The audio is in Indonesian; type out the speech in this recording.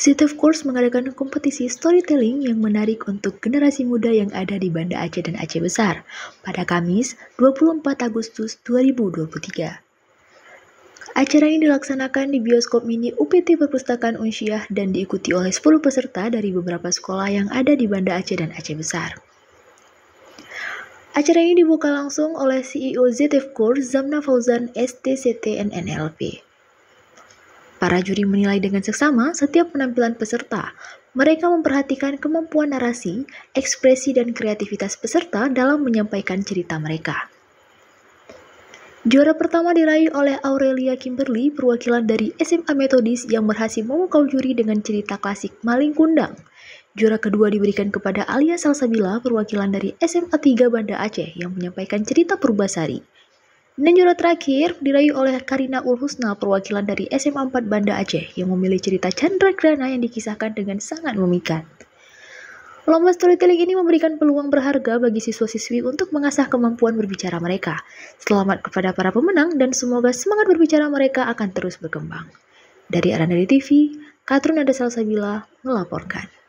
City of Course mengadakan kompetisi storytelling yang menarik untuk generasi muda yang ada di Banda Aceh dan Aceh Besar pada Kamis 24 Agustus 2023. Acara ini dilaksanakan di bioskop mini UPT Perpustakaan Unsyah dan diikuti oleh 10 peserta dari beberapa sekolah yang ada di Banda Aceh dan Aceh Besar. Acara ini dibuka langsung oleh CEO City of Course Zamna Fauzan STCT NNLP. Para juri menilai dengan seksama setiap penampilan peserta. Mereka memperhatikan kemampuan narasi, ekspresi, dan kreativitas peserta dalam menyampaikan cerita mereka. Juara pertama diraih oleh Aurelia Kimberly, perwakilan dari SMA Metodis yang berhasil memukau juri dengan cerita klasik Maling Kundang. Juara kedua diberikan kepada Alia Salsabila, perwakilan dari SMA 3 Banda Aceh yang menyampaikan cerita Purbasari. Dan juara terakhir diraih oleh Karina Ulhusna, perwakilan dari SMA 4 Banda Aceh yang memilih cerita Chandra Grana yang dikisahkan dengan sangat memikat. Lomba storytelling ini memberikan peluang berharga bagi siswa-siswi untuk mengasah kemampuan berbicara mereka. Selamat kepada para pemenang dan semoga semangat berbicara mereka akan terus berkembang. Dari Arandari TV, Katrina Salsabila melaporkan.